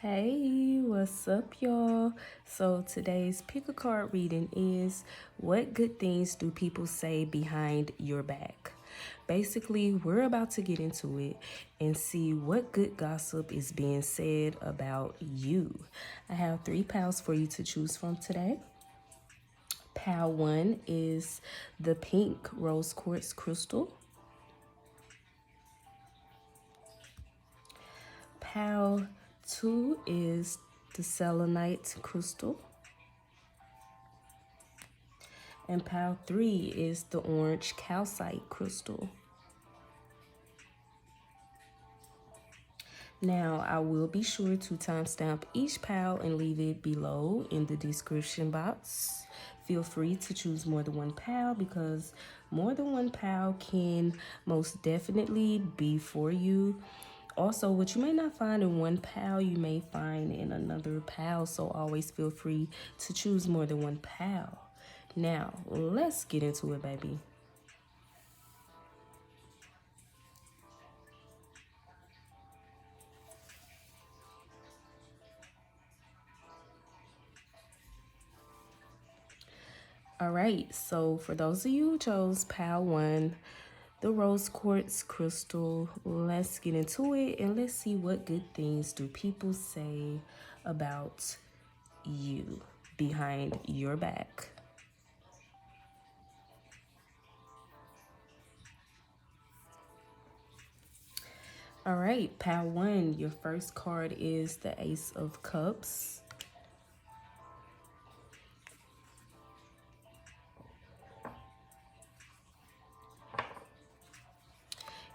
Hey, what's up, y'all? So today's pick a card reading is what good things do people say behind your back? Basically, we're about to get into it and see what good gossip is being said about you. I have 3 pals for you to choose from today. Pal 1 is the pink rose quartz crystal. Pal 2 is the selenite crystal. And pile 3 is the orange calcite crystal. Now, I will be sure to timestamp each pile and leave it below in the description box. Feel free to choose more than one pile because more than one pile can most definitely be for you. Also, what you may not find in one pile, you may find in another pile. So always feel free to choose more than one pile. Now, let's get into it, baby. All right, so for those of you who chose pile 1, the rose quartz crystal, let's get into it and let's see what good things do people say about you behind your back. All right, pile 1, your first card is the Ace of Cups.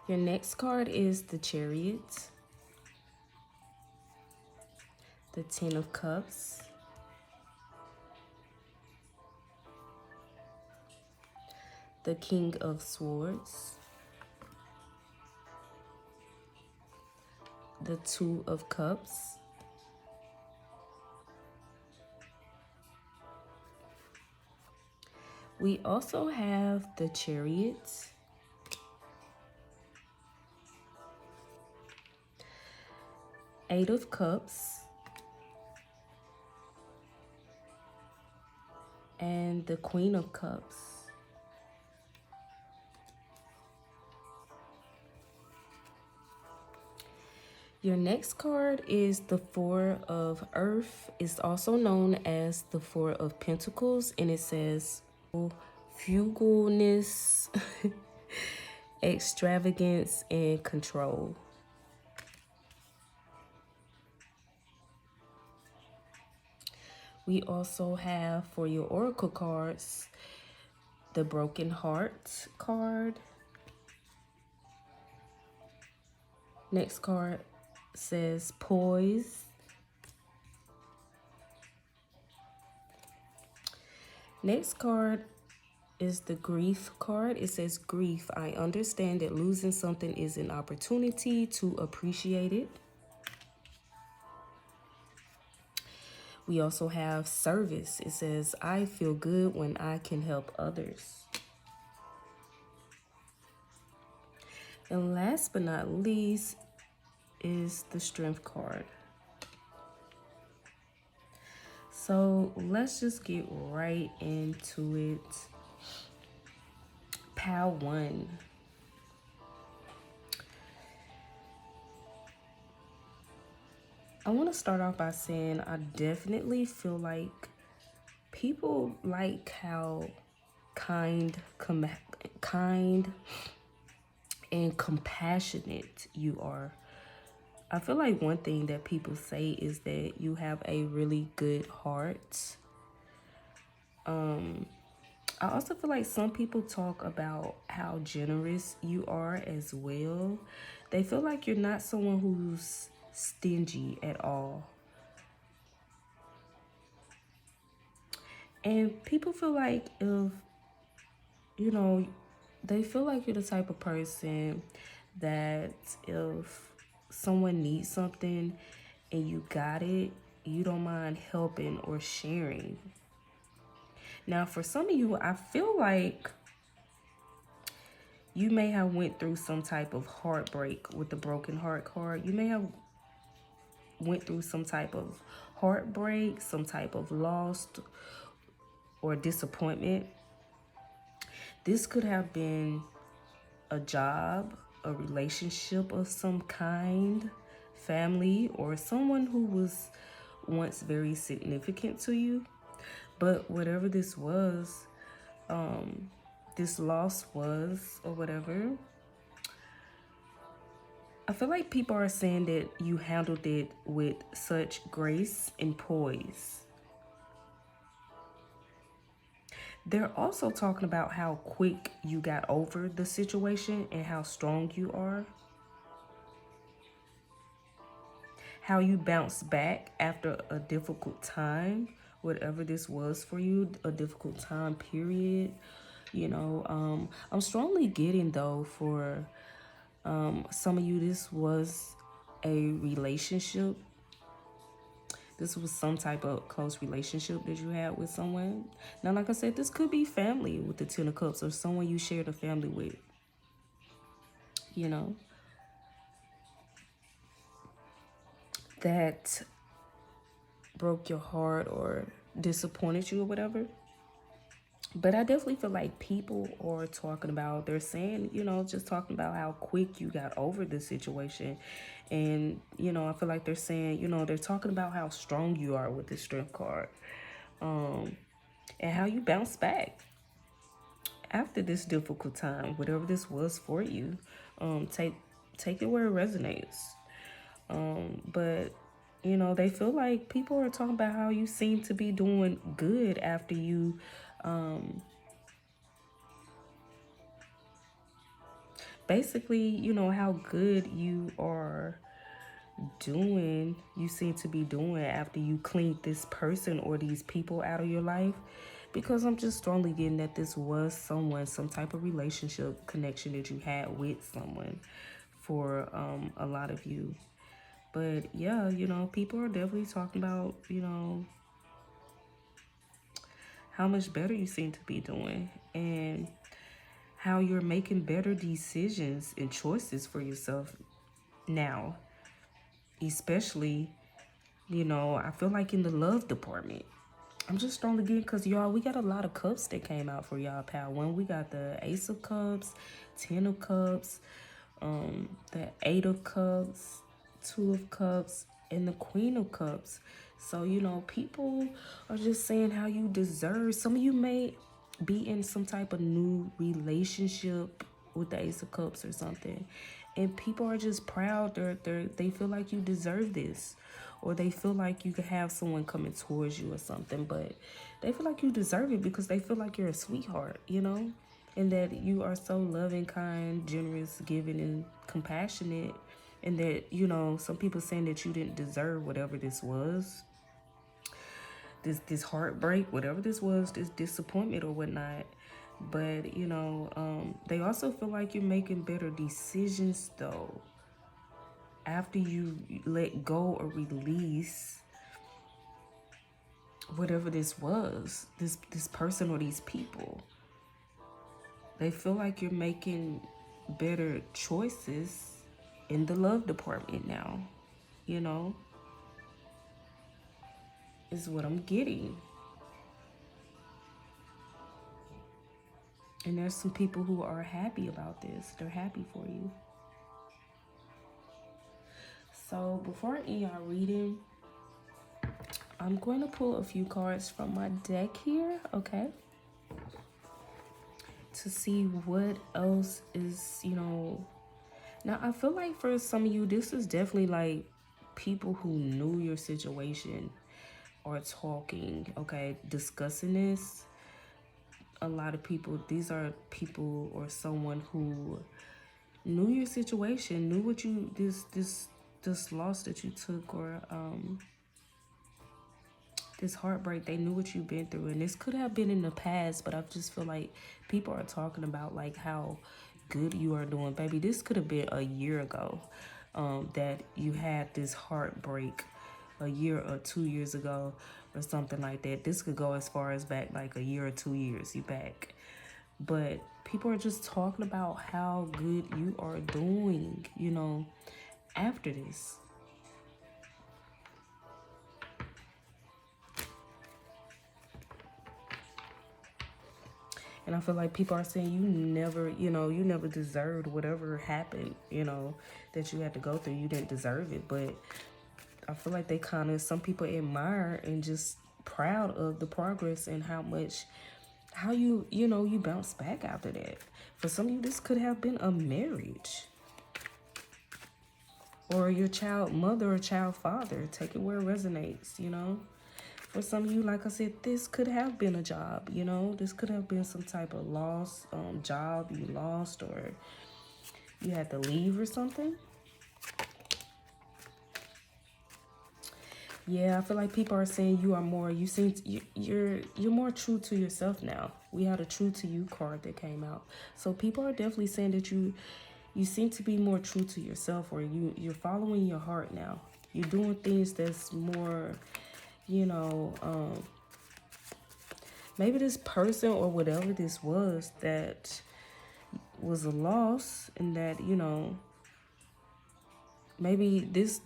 Your next card is the Chariot, the Ten of Cups, the King of Swords, the Two of Cups, we also have the Chariot, Eight of Cups, and the Queen of Cups. Your next card is the Four of Earth. It's also known as the Four of Pentacles, and it says frugalness, extravagance, and control. We also have for your oracle cards the Broken Heart card. Next card says Poise. Next card is the Grief card. It says Grief. I understand that losing something is an opportunity to appreciate it. We also have Service. It says I feel good when I can help others. And last but not least is the Strength card. So let's just get right into it. Pile 1. I want to start off by saying I definitely feel like people like how kind and compassionate you are. I feel like one thing that people say is that you have a really good heart. I also feel like some people talk about how generous you are as well. They feel like you're not someone who's stingy at all. And people feel like if, they feel like you're the type of person that if someone needs something and you got it, you don't mind helping or sharing. Now, for some of you, I feel like you may have went through some type of heartbreak with the Broken Heart card. You may have went through some type of heartbreak, some type of loss or disappointment. This could have been a job, a relationship of some kind, family, or someone who was once very significant to you. But whatever this was, this loss was, or whatever, I feel like people are saying that you handled it with such grace and poise. They're also talking about how quick you got over the situation and how strong you are. How you bounced back after a difficult time, whatever this was for you, a difficult time period. You know, I'm strongly getting though for some of you, this was a relationship. This was some type of close relationship that you had with someone. Now, like I said, this could be family with the Ten of Cups, or someone you shared a family with, you know, that broke your heart or disappointed you or whatever. But I definitely feel like people are talking about, they're saying, you know, just talking about how quick you got over this situation. And, you know, I feel like they're saying, you know, they're talking about how strong you are with the Strength card. And how you bounce back after this difficult time, whatever this was for you. Take it where it resonates. But, you know, they feel like people are talking about how you seem to be doing good after you basically, you know, how good you are doing, you seem to be doing after you cleaned this person or these people out of your life. Because I'm just strongly getting that this was someone, some type of relationship connection that you had with someone for a lot of you. But yeah, you know, people are definitely talking about, you know, how much better you seem to be doing and how you're making better decisions and choices for yourself now. Especially, you know, I feel like in the love department. I'm just strongly getting, because y'all, we got a lot of cups that came out for y'all, pal. One, we got the Ace of Cups, Ten of Cups, the Eight of Cups, Two of Cups, and the Queen of Cups. So, you know, people are just saying how you deserve. Some of you may be in some type of new relationship with the Ace of Cups or something, and people are just proud. They feel like you deserve this, or they feel like you could have someone coming towards you or something, but they feel like you deserve it because they feel like you're a sweetheart, you know, and that you are so loving, kind, generous, giving, and compassionate, and that, you know, some people saying that you didn't deserve whatever this was, this heartbreak, whatever this was, this disappointment or whatnot. But, you know, they also feel like you're making better decisions though after you let go or release whatever this was, this person or these people. They feel like you're making better choices in the love department now, you know, is what I'm getting. And there's some people who are happy about this. They're happy for you. So before I end y'all reading, I'm going to pull a few cards from my deck here, okay? To see what else is, you know. Now, I feel like for some of you, this is definitely like people who knew your situation are talking, okay, discussing this. A lot of people, these are people or someone who knew your situation, knew what you, this loss that you took, or this heartbreak, they knew what you've been through. And this could have been in the past, but I just feel like people are talking about like how good you are doing. Baby, this could have been a year ago that you had this heartbreak, a year or 2 years ago or something like that. This could go as far as back like a year or 2 years you back. But people are just talking about how good you are doing, you know, after this. And I feel like people are saying you never, you never deserved whatever happened, that you had to go through. You didn't deserve it. But I feel like they kind of, some people admire and just proud of the progress and how you bounce back after that. For some of you, this could have been a marriage. Or your child mother or child father. Take it where it resonates, For some of you, like I said, this could have been a job, This could have been some type of lost job you lost, or you had to leave or something. Yeah, I feel like people are saying you are more, you're more true to yourself now. We had a true to you card that came out. So people are definitely saying that you seem to be more true to yourself, or you're following your heart now. You're doing things that's more, maybe this person or whatever this was that was a loss, and that, maybe this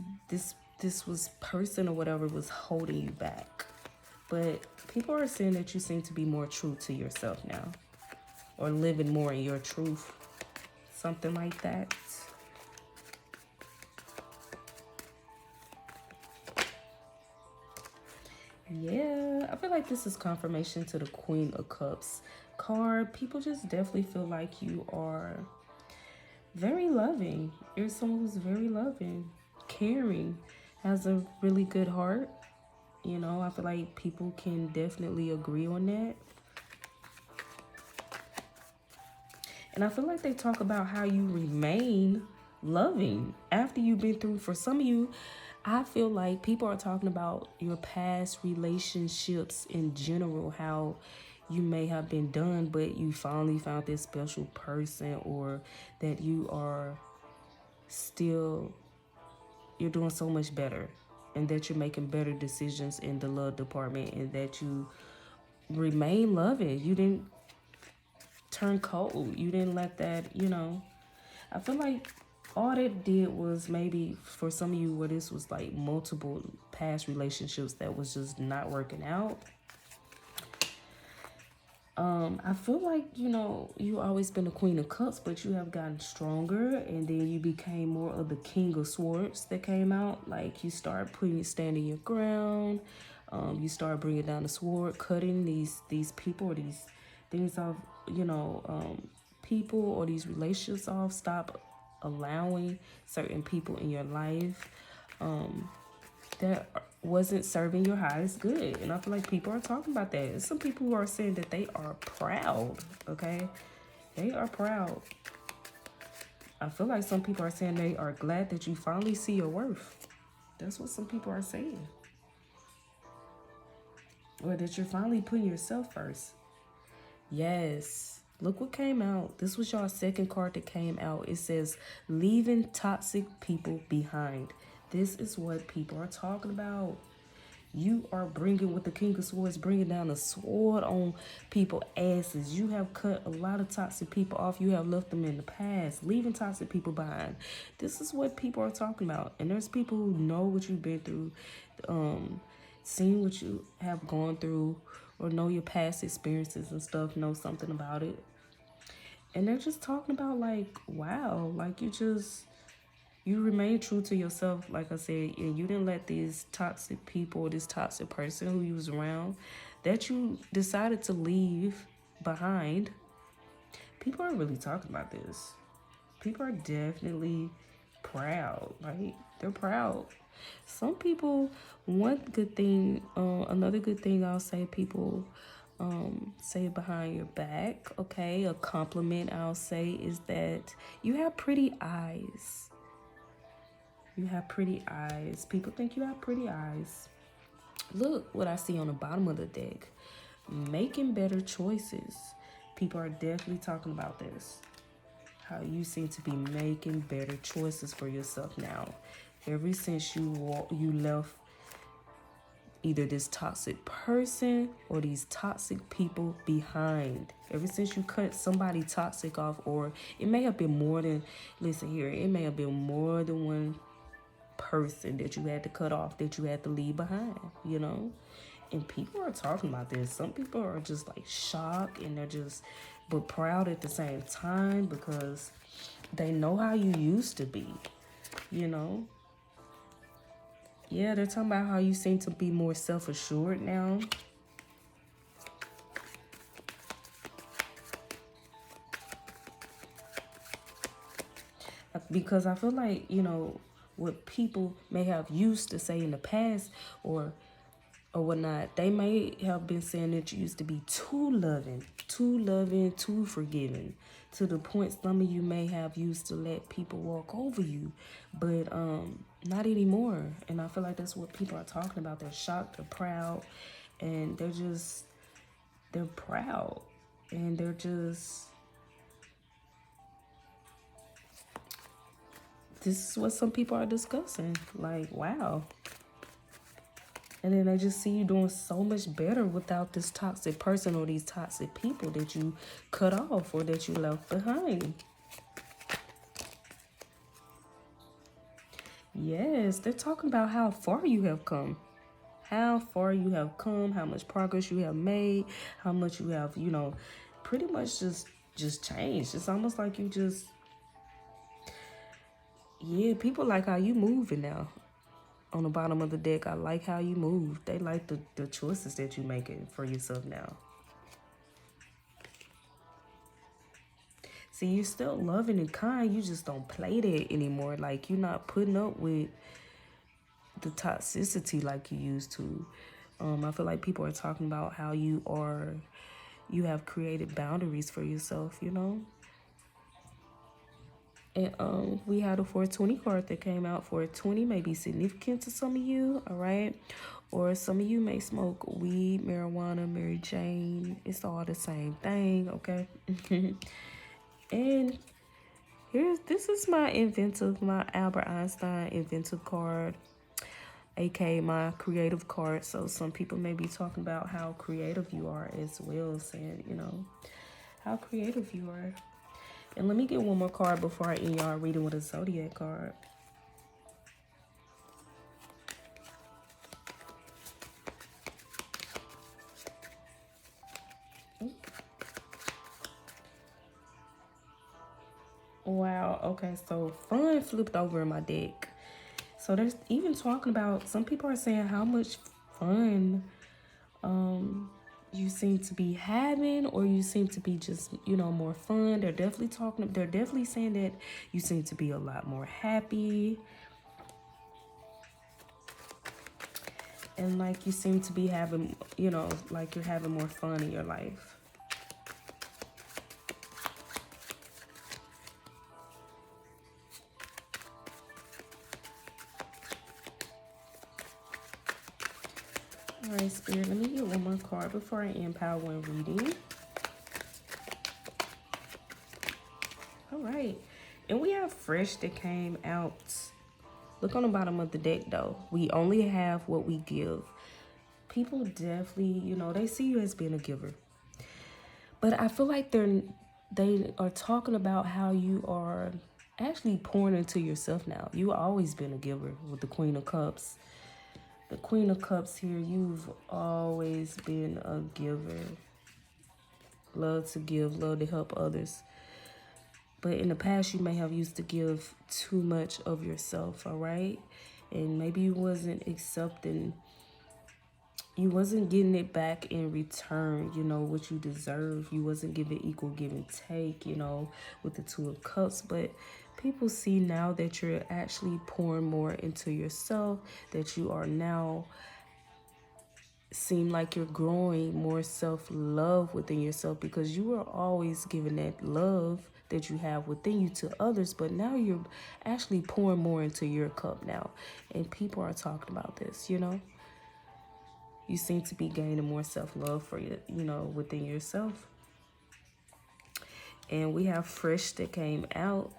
was person or whatever was holding you back. But people are saying that you seem to be more true to yourself now, or living more in your truth. Something like that. Yeah, I feel like this is confirmation to the Queen of Cups card. People just definitely feel like you are very loving. You're someone who's very loving, caring, has a really good heart. I feel like people can definitely agree on that. And I feel like they talk about how you remain loving after you've been through. For some of you, I feel like people are talking about your past relationships in general, how you may have been done, but you finally found this special person, or that you are still, you're doing so much better, and that you're making better decisions in the love department, and that you remain loving. You didn't turn cold. You didn't let that, I feel like all that did was, maybe for some of you, where this was like multiple past relationships that was just not working out. I feel like, you always been the Queen of Cups, but you have gotten stronger, and then you became more of the King of Swords that came out. Like, you start standing your ground. You start bringing down the sword, cutting these people, or these things off, people or these relationships off. Stop allowing certain people in your life that wasn't serving your highest good. And I feel like people are talking about that. And some people who are saying that they are proud, okay? They are proud. I feel like some people are saying they are glad that you finally see your worth. That's what some people are saying. Or that you're finally putting yourself first. Yes. Look what came out. This was y'all's second card that came out. It says, leaving toxic people behind. This is what people are talking about. You are bringing, with the King of Swords, bringing down a sword on people's asses. You have cut a lot of toxic people off. You have left them in the past, leaving toxic people behind. This is what people are talking about. And there's people who know what you've been through, seen what you have gone through, or know your past experiences and stuff, know something about it. And they're just talking about, like, wow, like, you remain true to yourself, like I said, and you didn't let these toxic people, this toxic person who you was around, that you decided to leave behind. People are really talking about this. People are definitely proud, right? They're proud. Some people, another good thing I'll say, people say behind your back, okay, a compliment I'll say, is that you have pretty eyes. You have pretty eyes. People think you have pretty eyes. Look what I see on the bottom of the deck. Making better choices. People are definitely talking about this. How you seem to be making better choices for yourself now. Ever since you left either this toxic person or these toxic people behind. Ever since you cut somebody toxic off, or it may have been more than, listen here, it may have been more than one person that you had to cut off, that you had to leave behind, And people are talking about this. Some people are just like shocked, and they're just, but proud at the same time, because they know how you used to be, you know? Yeah, they're talking about how you seem to be more self-assured now. Because I feel like, you know, what people may have used to say in the past or whatnot, they may have been saying that you used to be too loving, too forgiving, to the point some of you may have used to let people walk over you, but not anymore. And I feel like that's what people are talking about. They're shocked, they're proud, and they're proud, and they're just, this is what some people are discussing. Like, wow. And then they just see you doing so much better without this toxic person or these toxic people that you cut off or that you left behind. Yes, they're talking about how far you have come. How far you have come, how much progress you have made, how much you have, you know, pretty much just changed. It's almost like you just, yeah, people like how you moving now. On the bottom of the deck, I like how you move. They like the choices that you're making for yourself now. See, you're still loving and kind. You just don't play that anymore. Like, you're not putting up with the toxicity like you used to. I feel like people are talking about how you have created boundaries for yourself, you know? And we had a 420 card that came out. 420 may be significant to some of you, all right? Or some of you may smoke weed, marijuana, Mary Jane. It's all the same thing, okay? And this is my Albert Einstein inventive card, aka my creative card. So some people may be talking about how creative you are as well, saying, you know, how creative you are. And let me get one more card before I end y'all reading with a zodiac card. Wow, okay, so fun flipped over in my deck. So there's even talking about, some people are saying how much fun you seem to be having, or you seem to be just, you know, more fun. They're definitely saying that you seem to be a lot more happy. And like you seem to be having, you know, like you're having more fun in your life. All right, Spirit, let me get one more card before I end Power One reading. All right, and we have Fresh that came out. Look on the bottom of the deck, though. We only have what we give. People definitely, you know, they see you as being a giver. But I feel like they are talking about how you are actually pouring into yourself now. You've always been a giver with the Queen of Cups. The Queen of Cups here, you've always been a giver. Love to give, love to help others. But in the past, you may have used to give too much of yourself, all right? And maybe you wasn't getting it back in return, you know, what you deserve. You wasn't giving equal give and take, you know, with the Two of Cups. But people see now that you're actually pouring more into yourself, that you are now seem like you're growing more self-love within yourself, because you were always giving that love that you have within you to others, but now you're actually pouring more into your cup now. And people are talking about this, you know. You seem to be gaining more self-love for you, you know, within yourself. And we have Fresh that came out.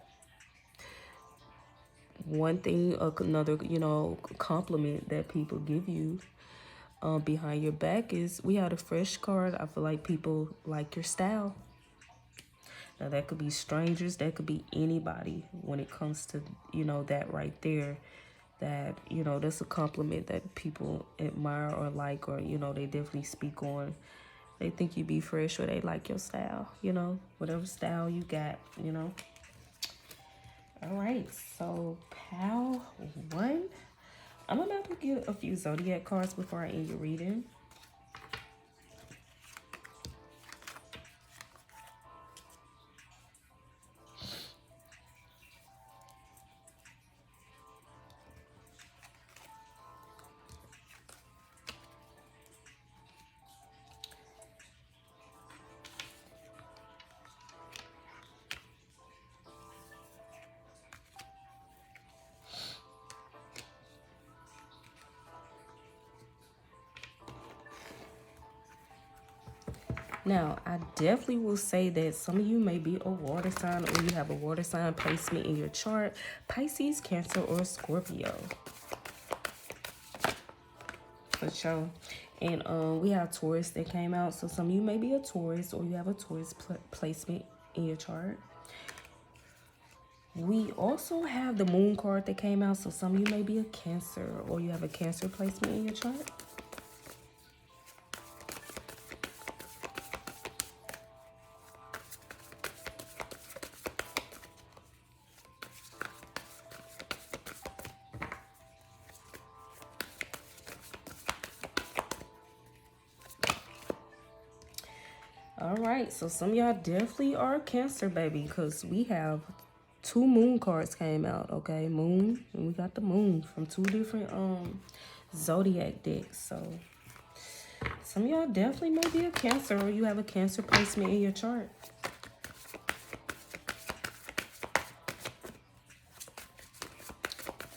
One thing, another, you know, compliment that people give you behind your back is, we have a Fresh card. I feel like people like your style. Now, that could be strangers. That could be anybody when it comes to, you know, that right there. that, you know, that's a compliment that people admire or like, or, you know, they definitely speak on. They think you be fresh, or they like your style, you know, whatever style you got, you know. All right, so pal 1. I'm about to get a few zodiac cards before I end your reading. Now, I definitely will say that some of you may be a water sign, or you have a water sign placement in your chart. Pisces, Cancer, or Scorpio. For sure. And we have Taurus that came out. So some of you may be a Taurus, or you have a Taurus placement in your chart. We also have the Moon card that came out. So some of you may be a Cancer, or you have a Cancer placement in your chart. All right, so some of y'all definitely are Cancer, baby, because we have 2 Moon cards came out, okay? Moon, and we got the Moon from 2 different zodiac decks. So some of y'all definitely may be a Cancer, or you have a Cancer placement in your chart.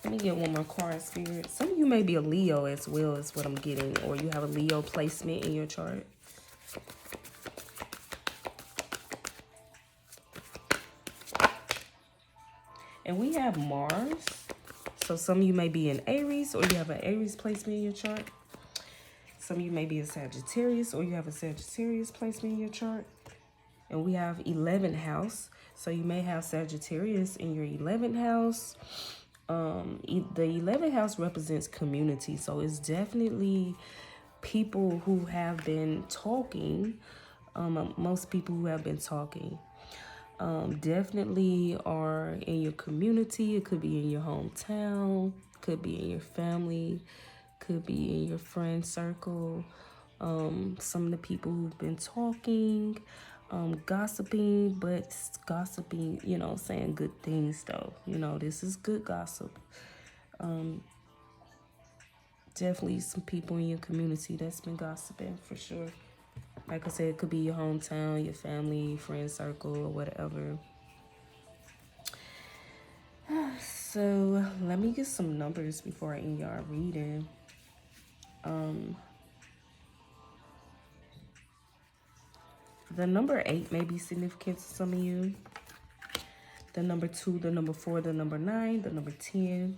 Let me get one more card, Spirit. Some of you may be a Leo as well, is what I'm getting, or you have a Leo placement in your chart. And we have Mars. So some of you may be an Aries, or you have an Aries placement in your chart. Some of you may be a Sagittarius, or you have a Sagittarius placement in your chart. And we have 11th house. So you may have Sagittarius in your 11th house. The 11th house represents community. So it's definitely people who have been talking. Most people who have been talking. Definitely are in your community. It could be in your hometown, could be in your family, could be in your friend circle. Some of the people who've been talking, gossiping, but gossiping, you know, saying good things though. You know, this is good gossip. Definitely some people in your community that's been gossiping for sure. Like I said, it could be your hometown, your family, friend circle, or whatever. So let me get some numbers before I end y'all reading. The number 8 may be significant to some of you. The number 2, the number 4, the number 9, the number 10.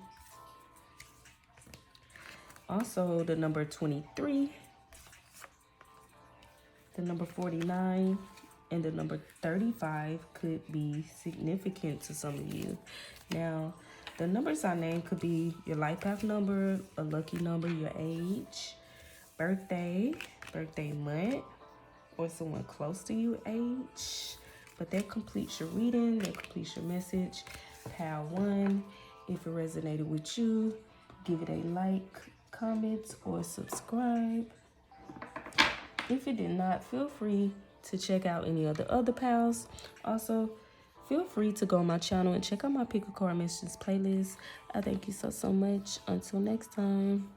Also, the number 23, the number 49, and the number 35 could be significant to some of you. Now, the numbers I named could be your life path number, a lucky number, your age, birthday month, or someone close to you age. But that completes your reading, that completes your message. Pal 1, if it resonated with you, give it a like, comment, or subscribe. If it did not, feel free to check out any of the other pals. Also, feel free to go on my channel and check out my Pick a Card Messages playlist. I thank you so much. Until next time.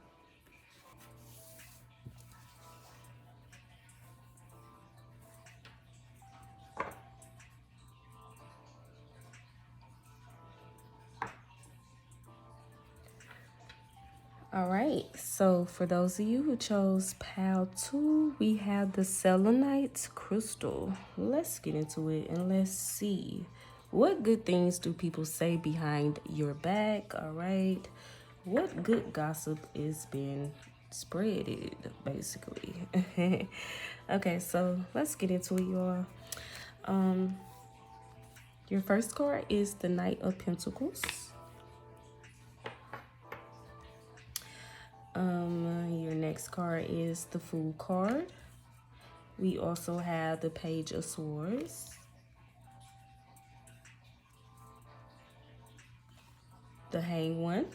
All right, so for those of you who chose pal 2, we have the Selenite crystal. Let's get into it and let's see. What good things do people say behind your back? All right. What good gossip is being spreaded, basically? Okay, so let's get into it, y'all. Your first card is the Knight of Pentacles. next card is the Fool card. We also have the Page of Swords, the Hanged One,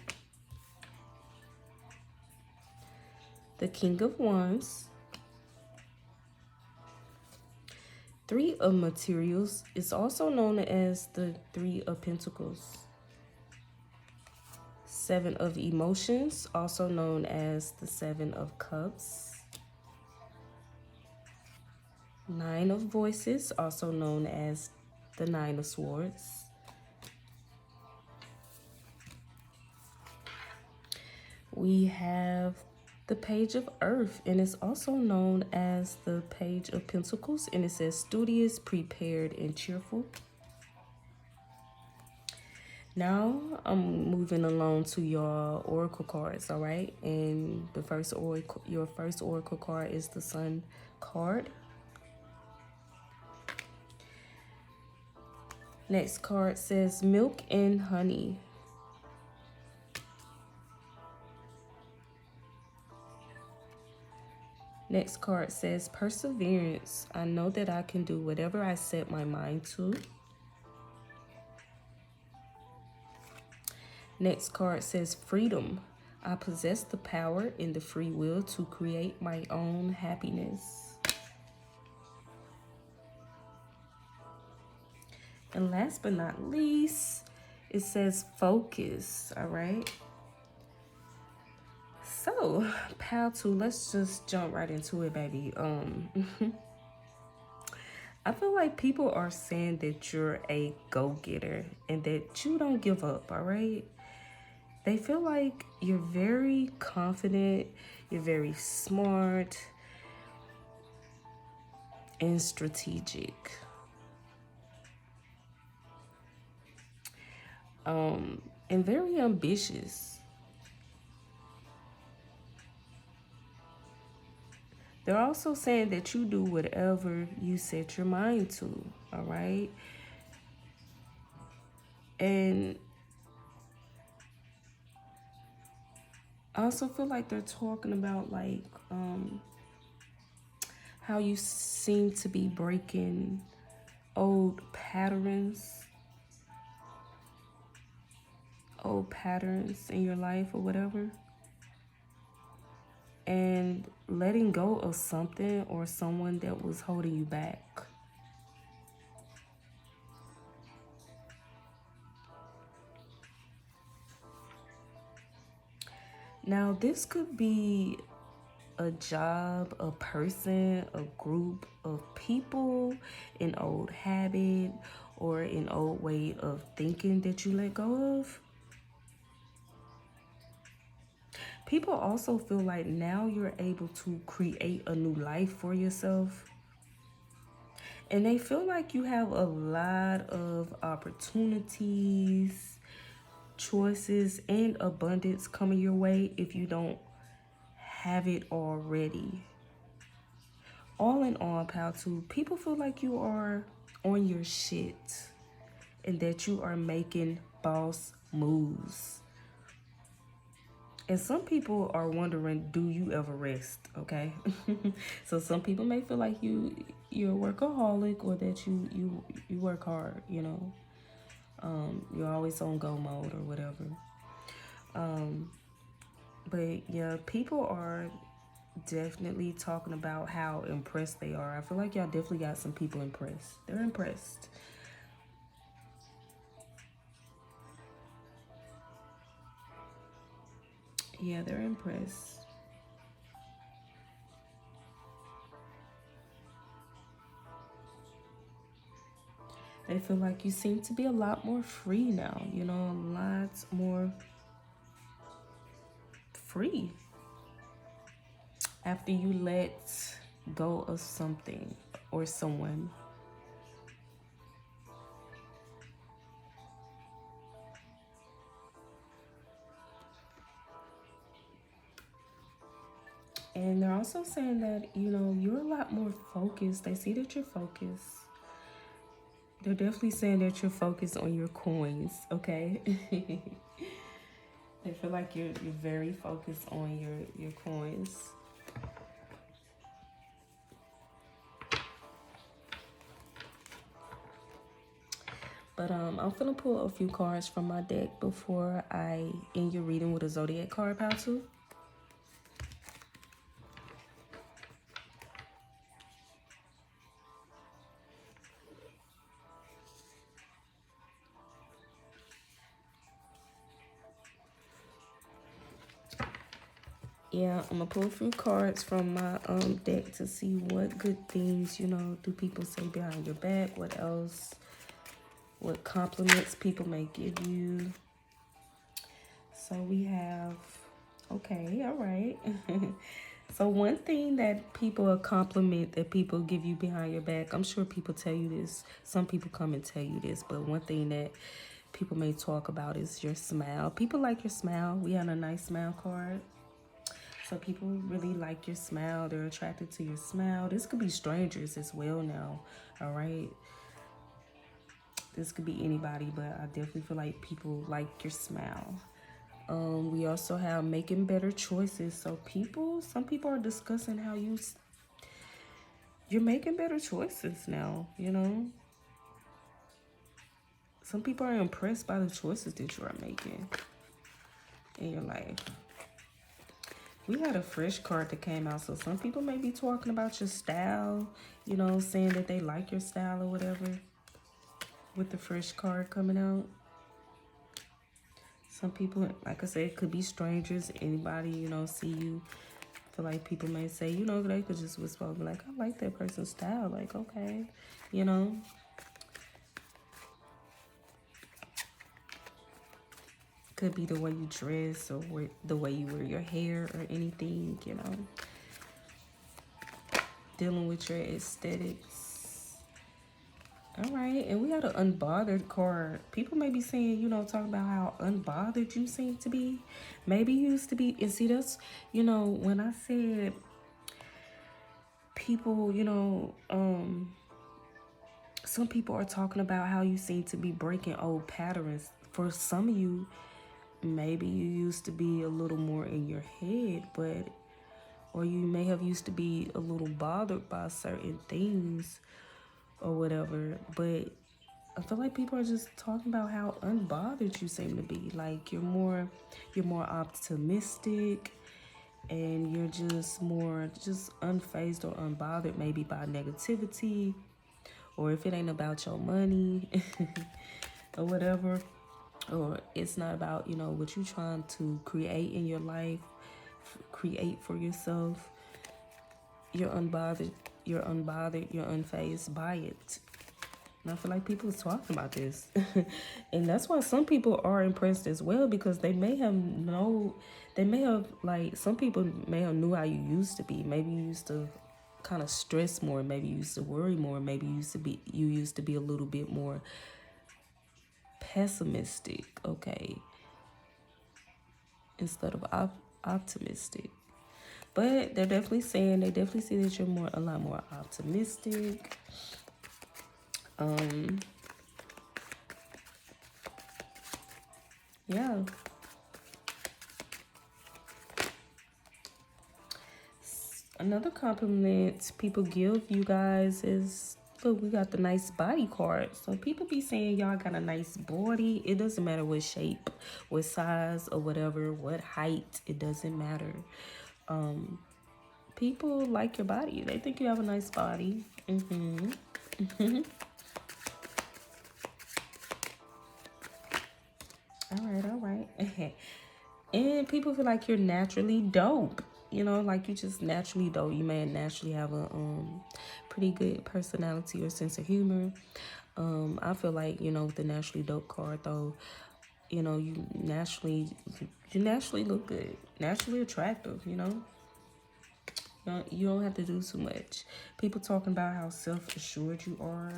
the King of Wands, Three of Materials is also known as the Three of Pentacles, Seven of Emotions, also known as the Seven of Cups, Nine of Voices, also known as the Nine of Swords, we have the Page of Earth, and it's also known as the Page of Pentacles, and it says studious, prepared, and cheerful. Now I'm moving along to your oracle cards, all right? And the first oracle, your first oracle card is the Sun card. Next card says Milk and Honey. Next card says Perseverance. I know that I can do whatever I set my mind to. Next card says Freedom. I possess the power and the free will to create my own happiness. And last but not least, it says Focus, all right? So, pile 2, let's just jump right into it, baby. I feel like people are saying that you're a go-getter and that you don't give up, all right? They feel like you're very confident, you're very smart, and strategic. And very ambitious. They're also saying that you do whatever you set your mind to, all right? And I also feel like they're talking about like how you seem to be breaking old patterns in your life or whatever. And letting go of something or someone that was holding you back. Now, this could be a job, a person, a group of people, an old habit, or an old way of thinking that you let go of. People also feel like now you're able to create a new life for yourself. And they feel like you have a lot of opportunities, choices, and abundance coming your way if you don't have it already. All in all, pal, too, people feel like you are on your shit and that you are making boss moves. And some people are wondering, do you ever rest? Okay. So some people may feel like you're a workaholic or that you work hard, you know. You're always on go mode or whatever. But yeah, people are definitely talking about how impressed they are. I feel like y'all definitely got some people impressed. They're impressed. Yeah, they're impressed. They feel like you seem to be a lot more free now, you know, a lot more free after you let go of something or someone. And they're also saying that, you know, you're a lot more focused. They see that you're focused. They're definitely saying that you're focused on your coins, okay? They feel like you're very focused on your coins. But I'm gonna pull a few cards from my deck before I end your reading with a zodiac card, pile two. Yeah, I'm gonna pull a few cards from my deck to see what good things, you know, do people say behind your back. What else? What compliments people may give you. So we have, okay, all right. So one thing that people, a compliment that people give you behind your back, I'm sure people tell you this. Some people come and tell you this, but one thing that people may talk about is your smile. People like your smile. We had a nice smile card. So people really like your smile. They're attracted to your smile. This could be strangers as well now, all right? This could be anybody, but I definitely feel like people like your smile. We also have making better choices. So some people are discussing how you're making better choices now, you know? Some people are impressed by the choices that you are making in your life. We had a fresh card that came out, so some people may be talking about your style, you know, saying that they like your style or whatever with the fresh card coming out. Some people, like I said, it could be strangers, anybody, you know, see you. I feel like people may say, you know, they could just whisper, be like, I like that person's style. Like, okay, you know. Could be the way you dress or the way you wear your hair or anything, you know. Dealing with your aesthetics. All right, and we got an unbothered card. People may be saying, you know, talking about how unbothered you seem to be. Maybe you used to be, and see, that's, you know, when I said people, you know, some people are talking about how you seem to be breaking old patterns. For some of you, maybe you used to be a little more in your head, but, or you may have used to be a little bothered by certain things or whatever, but I feel like people are just talking about how unbothered you seem to be. Like you're more optimistic, and you're just more unfazed or unbothered maybe by negativity, or if it ain't about your money or whatever, or it's not about, you know, what you're trying to create in your life, create for yourself. You're unbothered, you're unfazed by it. And I feel like people are talking about this. And that's why some people are impressed as well, because they may have like, some people may have knew how you used to be. Maybe you used to kind of stress more. Maybe you used to worry more. Maybe you used to be a little bit more pessimistic, okay, instead of optimistic. But they're definitely saying, they definitely see that you're a lot more optimistic. Yeah. Another compliment people give you guys is, look, we got the nice body card. So people be saying y'all got a nice body. It doesn't matter what shape, what size, or whatever, what height. It doesn't matter. People like your body. They think you have a nice body. All right. And people feel like you're naturally dope. You know, like you just naturally dope. You may naturally have a pretty good personality or sense of humor. I feel like, you know, with the naturally dope card though, you know, you naturally look good, naturally attractive, you know. You don't have to do too much. People talking about how self-assured you are,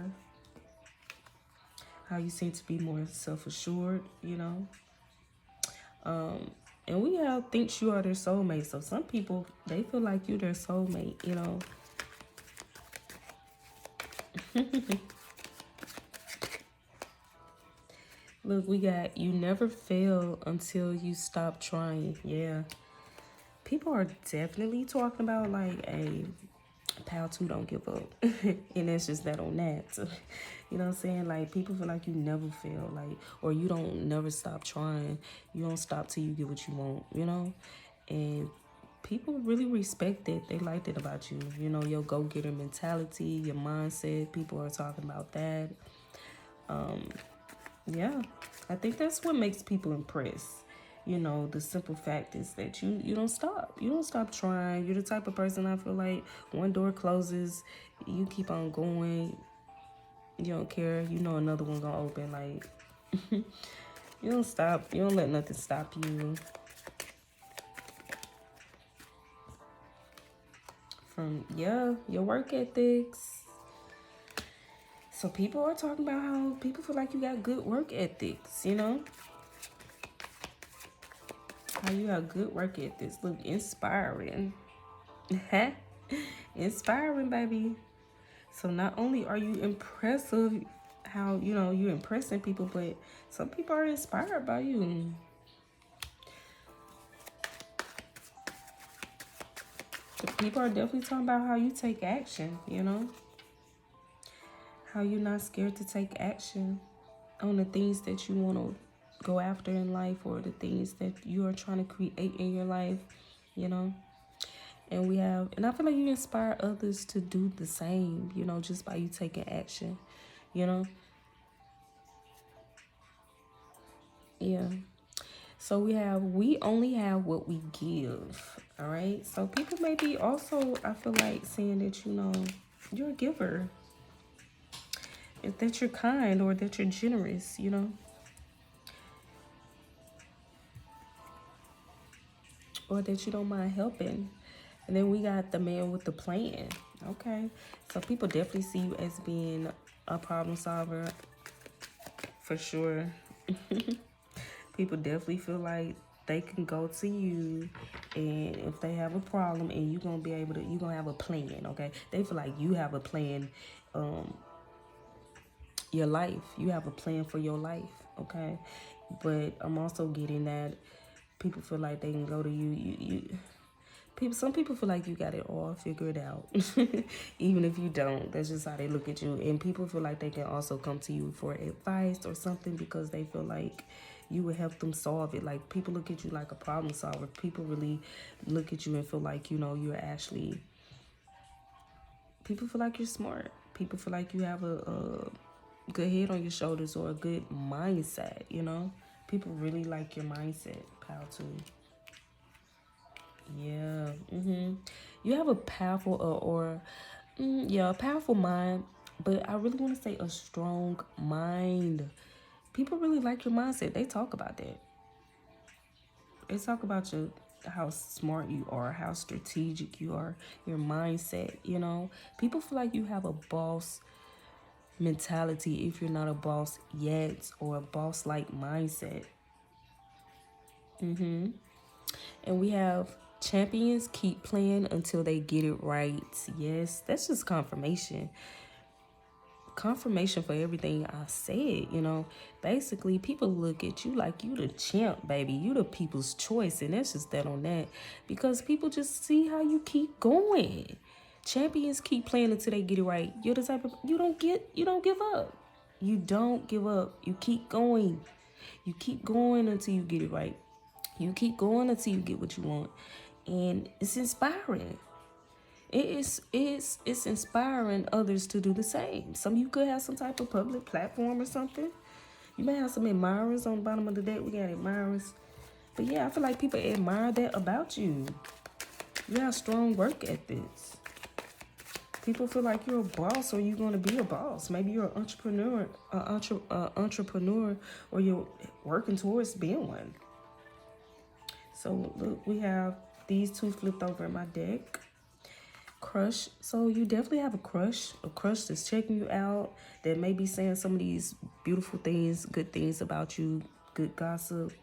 how you seem to be more self-assured, you know. And we all think you are their soulmate. So some people, they feel like you their soulmate, you know. Look, we got, you never fail until you stop trying. Yeah. People are definitely talking about like Pal 2 don't give up. And that's just that on that. You know what I'm saying? Like, people feel like you never fail, like, or you don't never stop trying. You don't stop till you get what you want, you know? And people really respect it. They like that about you. You know, your go-getter mentality, your mindset. People are talking about that. Yeah, I think that's what makes people impressed. You know, the simple fact is that you don't stop. You don't stop trying. You're the type of person, I feel like, one door closes, you keep on going. You don't care. You know another one gonna open. Like, you don't stop. You don't let nothing stop you from, yeah, your work ethics. So people are talking about how people feel like you got good work ethics, you know? How you have good work ethics. Look, inspiring. Inspiring, baby. So not only are you impressive, how, you know, you're impressing people, but some people are inspired by you. The people are definitely talking about how you take action, you know? How you're not scared to take action on the things that you want to go after in life, or the things that you are trying to create in your life, you know? And I feel like you inspire others to do the same, you know, just by you taking action, you know? Yeah. So we only have what we give, all right? So people may be also, I feel like, saying that, you know, you're a giver, that you're kind, or that you're generous, you know? Or that you don't mind helping. And then we got the man with the plan. Okay. So people definitely see you as being a problem solver, for sure. People definitely feel like they can go to you, and if they have a problem, and you're gonna be able to, you're gonna have a plan. Okay. They feel like you have a plan, your life. You have a plan for your life. Okay. But I'm also getting that people feel like they can go to you. Some people feel like you got it all figured out. Even if you don't, that's just how they look at you. And people feel like they can also come to you for advice or something, because they feel like you would help them solve it. Like, people look at you like a problem solver. People really look at you and feel like, you know, you're actually, people feel like you're smart. People feel like you have a good head on your shoulders, or a good mindset, you know? People really like your mindset, pal, too. Yeah. You have a powerful, yeah, a powerful mind, but I really want to say a strong mind. People really like your mindset. They talk about that. They talk about how smart you are, how strategic you are, your mindset, you know? People feel like you have a boss mentality if you're not a boss yet, or a boss-like mindset. And we have champions keep playing until they get it right. Yes, that's just confirmation. Confirmation for everything I said, you know. Basically, people look at you like you the champ, baby. You the people's choice, and that's just that on that. Because people just see how you keep going. Champions keep playing until they get it right. You're the type of, you don't give up. You don't give up. You keep going. You keep going until you get it right. You keep going until you get what you want. And it's inspiring. It's inspiring others to do the same. Some of you could have some type of public platform or something. You may have some admirers on the bottom of the deck. We got admirers. But yeah, I feel like people admire that about you. You have strong work ethics. People feel like you're a boss, or you're going to be a boss. Maybe you're an entrepreneur, or you're working towards being one. So look, we have these two flipped over in my deck. Crush. So you definitely have a crush that's checking you out, that may be saying some of these beautiful things, good things about you, good gossip.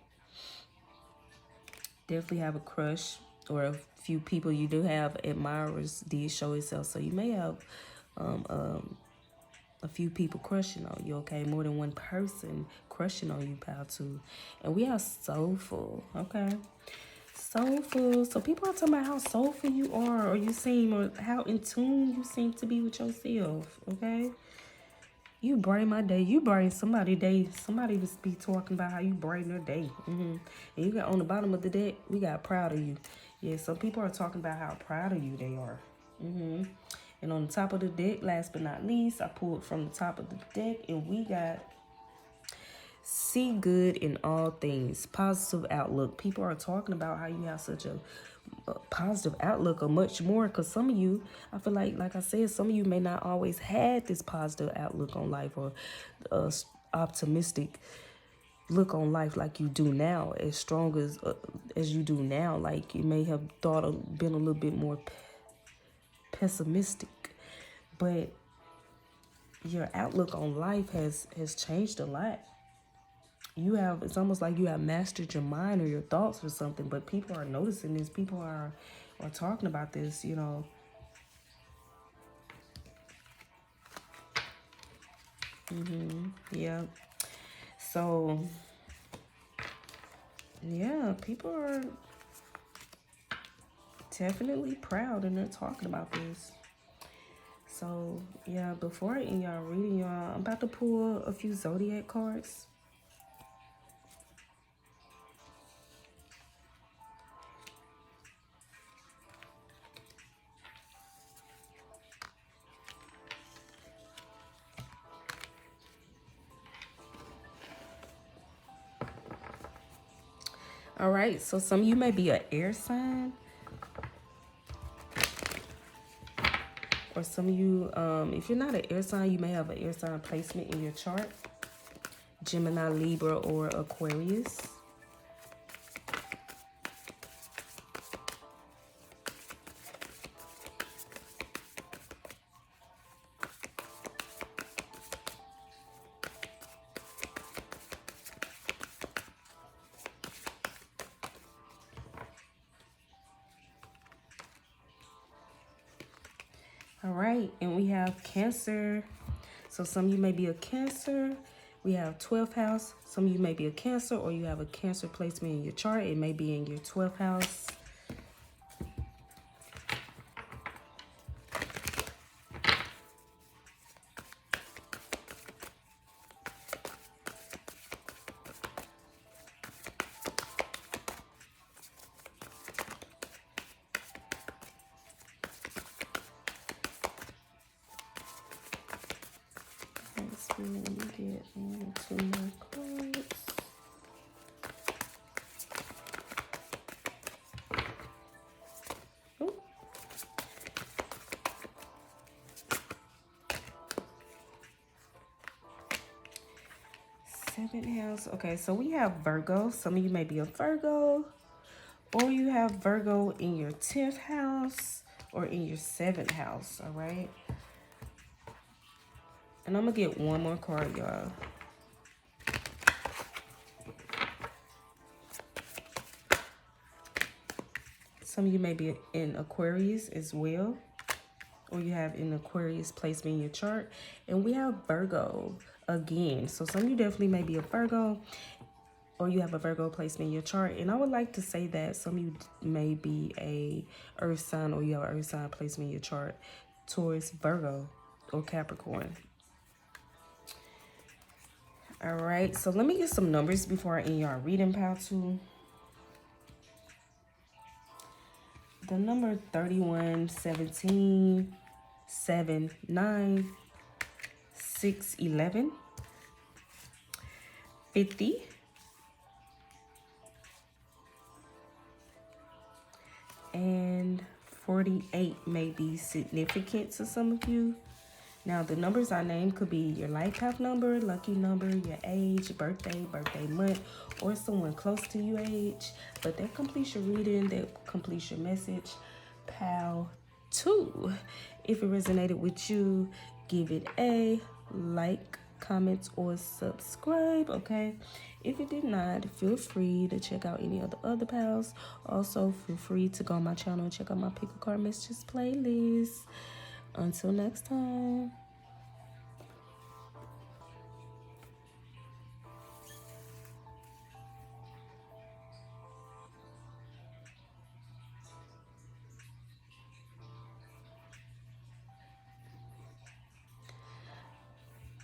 Definitely have a crush, or a few people you do have admirers did show itself. So you may have a few people crushing on you, okay? More than one person crushing on you, pal, too. And we are soulful, okay? Soulful. So people are talking about how soulful you are, or you seem, or how in tune you seem to be with yourself. Okay. You brighten my day. You brighten somebody's day. Somebody just be talking about how you brighten their day. And you got on the bottom of the deck, we got proud of you. Yeah, some people are talking about how proud of you they are. And on the top of the deck, last but not least, I pulled from the top of the deck, and we got see good in all things. Positive outlook. People are talking about how you have such a positive outlook, or much more, because some of you, I feel like I said, some of you may not always had this positive outlook on life, or optimistic look on life like you do now, as strong as you do now. Like you may have been a little bit more pessimistic, but your outlook on life has changed a lot. It's almost like you have mastered your mind or your thoughts or something, but people are noticing this. People are talking about this, you know. Yeah. So, yeah, people are definitely proud, and they're talking about this. So, yeah, before I end y'all reading, y'all, I'm about to pull a few zodiac cards. All right, so some of you may be an air sign, or some of you, if you're not an air sign, you may have an air sign placement in your chart. Gemini, Libra, or Aquarius. All right, and we have Cancer. So some of you may be a Cancer. We have 12th house. Some of you may be a Cancer, or you have a Cancer placement in your chart. It may be in your 12th house. Let me get 1 or 2 more cards. Ooh. Seventh house. Okay, so we have Virgo. Some of you may be a Virgo, or you have Virgo in your 10th house or in your 7th house. All right. And I'm going to get one more card, y'all. Some of you may be in Aquarius as well, or you have an Aquarius placement in your chart. And we have Virgo again. So some of you definitely may be a Virgo, or you have a Virgo placement in your chart. And I would like to say that some of you may be a Earth sign, or you have an Earth sign placement in your chart. Taurus, Virgo, or Capricorn. All right, so let me get some numbers before I end y'all reading, pal, too. The number 31, 17, 7, 9, 6, 11, 50, 48 may be significant to some of you. Now, the numbers I named could be your life path number, lucky number, your age, birthday month, or someone close to your age. But that completes your reading, that completes your message. Pal 2. If it resonated with you, give it a like, comment, or subscribe, okay? If it did not, feel free to check out any of the other pals. Also, feel free to go on my channel and check out my pick a card messages playlist. Until next time.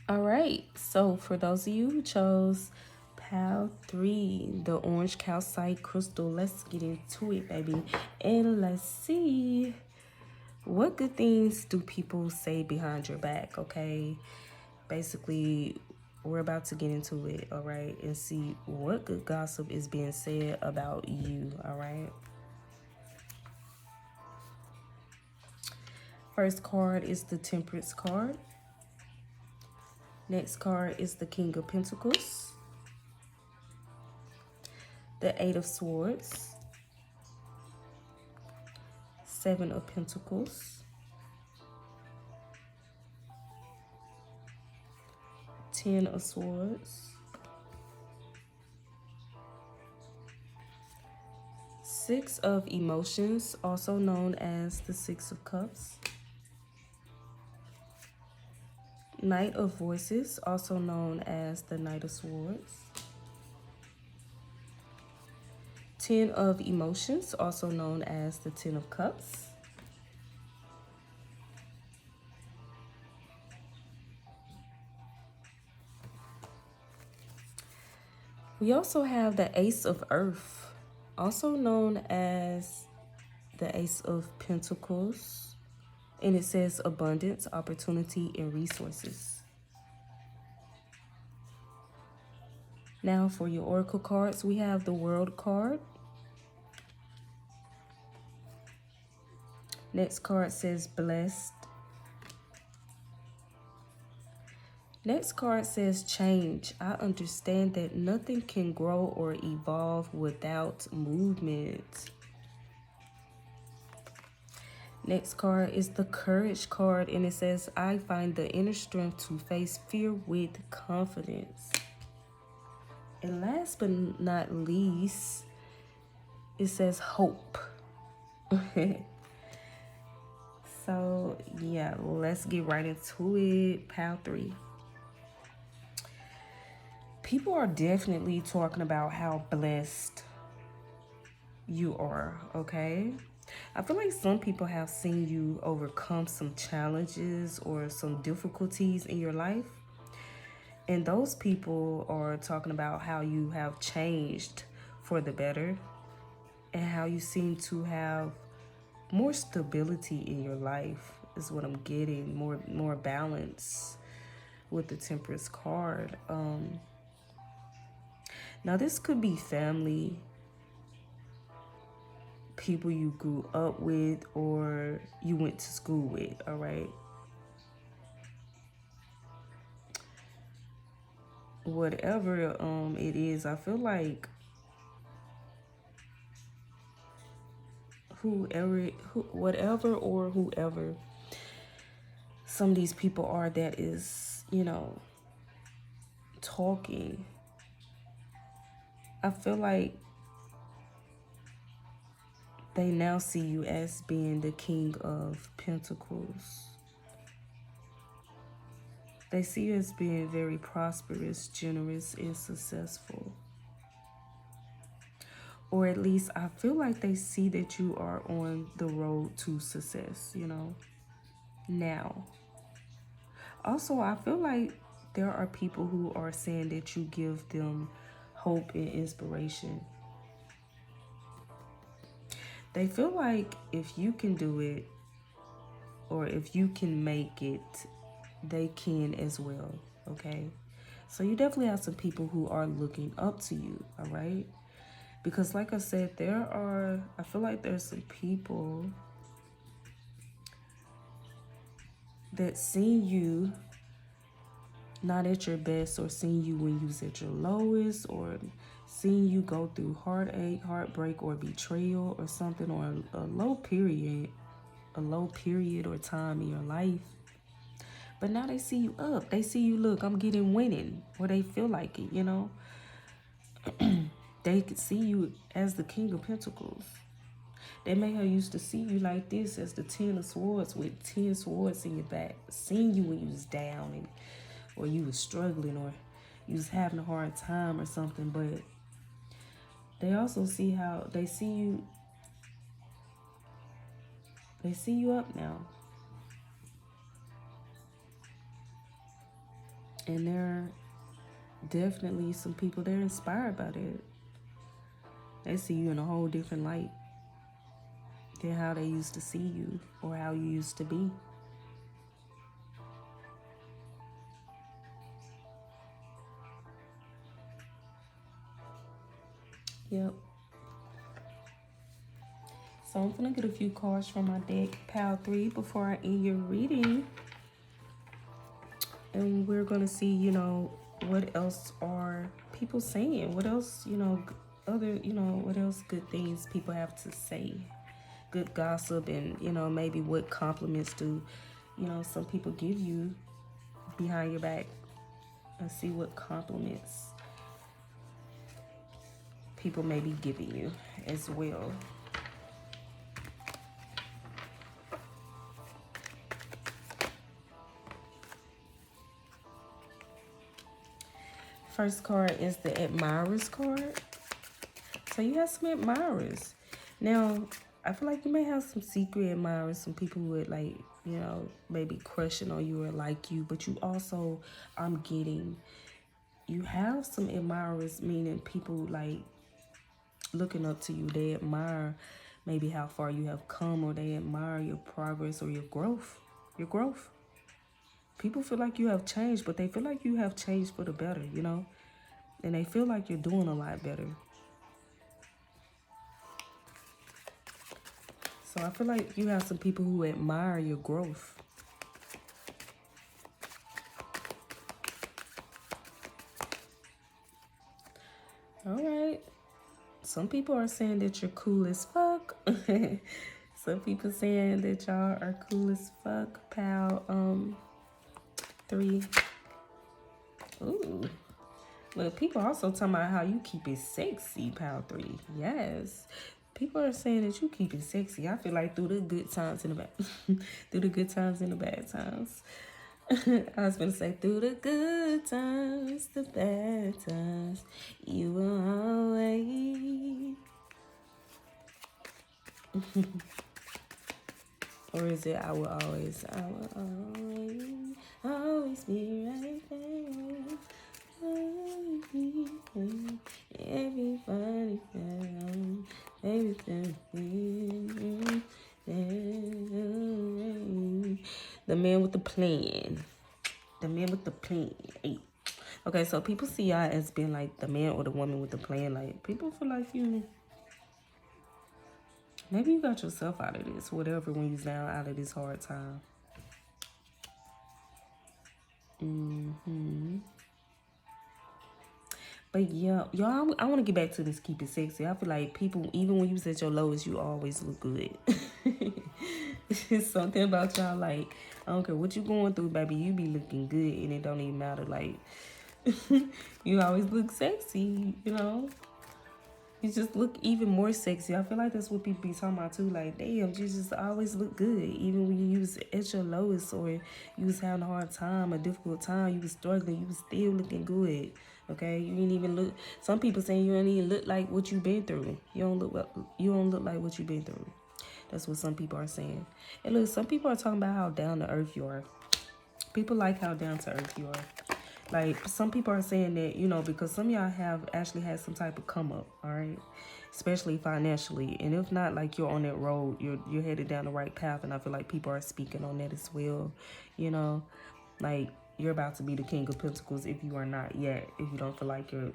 All right, so for those of you who chose pile 3, the orange calcite crystal, let's get into it, baby. And let's see, what good things do people say behind your back, okay? Basically, we're about to get into it, all right? And see what good gossip is being said about you, all right? First card is the Temperance card. Next card is the King of Pentacles, the Eight of Swords, Seven of Pentacles, 10 of Swords, Six of Emotions, also known as the Six of Cups, Knight of Voices, also known as the Knight of Swords, 10 of Emotions, also known as the Ten of Cups, we also have the Ace of Earth, also known as the Ace of Pentacles, and it says abundance, opportunity, and resources. Now for your oracle cards, we have the World card. Next card says blessed. Next card says change. I understand that nothing can grow or evolve without movement. Next card is the Courage card, and it says I find the inner strength to face fear with confidence. And last but not least, it says hope. So yeah, let's get right into it. Pile 3. People are definitely talking about how blessed you are, okay? I feel like some people have seen you overcome some challenges or some difficulties in your life. And those people are talking about how you have changed for the better and how you seem to have more stability in your life is what I'm getting, more balance with the Temperance card. Now this could be family, people you grew up with or you went to school with, all right? Whatever it is, I feel like whoever some of these people are that is, you know, talking, I feel like they now see you as being the King of Pentacles. They see you as being very prosperous, generous, and successful. Or at least I feel like they see that you are on the road to success, you know, now. Also, I feel like there are people who are saying that you give them hope and inspiration. They feel like if you can do it or if you can make it, they can as well, okay? So you definitely have some people who are looking up to you, all right? Because like I said, I feel like there's some people that see you not at your best, or seeing you when you was at your lowest, or seeing you go through heartache, heartbreak, or betrayal or something, or a low period or time in your life. But now they see you up. They see you, look, I'm getting winning, or they feel like it, you know. They could see you as the King of Pentacles. They may have used to see you like this as the 10 of Swords with 10 swords in your back, seeing you when you was down or you was struggling or you was having a hard time or something. But they also see how they see you up now. And there are definitely some people that are inspired by that. They see you in a whole different light than how they used to see you or how you used to be. Yep. So I'm gonna get a few cards from my deck, pile 3, before I end your reading. And we're gonna see, you know, what else are people saying? What else, you know, what else good things people have to say? Good gossip, and, you know, maybe what compliments do, you know, some people give you behind your back. And see what compliments people may be giving you as well. First card is the Admirers card. So you have some admirers. Now, I feel like you may have some secret admirers, some people who would, like, you know, maybe crushing on you or like you, but you also, I'm getting, you have some admirers, meaning people like looking up to you. They admire maybe how far you have come, or they admire your progress or your growth. People feel like you have changed, but they feel like you have changed for the better, you know? And they feel like you're doing a lot better. So I feel like you have some people who admire your growth. All right. Some people are saying that you're cool as fuck. Some people saying that y'all are cool as fuck, pal. 3. Ooh. Look, people also talking about how you keep it sexy, pal 3. Yes. People are saying that you keep it sexy. I feel like through the good times and the bad, through the good times and the bad times. I was gonna say, through the good times, the bad times, you will always. Or is it I will always be right there. Everybody found everything. The man with the plan. The man with the plan. Hey. Okay, so people see y'all as being like the man or the woman with the plan. Like, people feel like you, maybe you got yourself out of this, whatever, when you're down out of this hard time. But yeah, y'all, I want to get back to this keep it sexy. I feel like people, even when you was at your lowest, you always look good. It's something about y'all, like, I don't care what you going through, baby, you be looking good, and it don't even matter. Like, you always look sexy, you know? You just look even more sexy. I feel like that's what people be talking about too. Like, damn, you just always look good. Even when you was at your lowest, or you was having a hard time, a difficult time, you was struggling, you was still looking good. Okay, you didn't even look. Some people saying you don't even look like what you've been through. You don't look like what you've been through. That's what some people are saying. And look, some people are talking about how down to earth you are. People like how down to earth you are. Like, some people are saying that, you know, because some of y'all have actually had some type of come up, all right? Especially financially. And if not, like, you're on that road, you're headed down the right path. And I feel like people are speaking on that as well, you know? Like, you're about to be the King of Pentacles if you are not yet. If you don't feel like your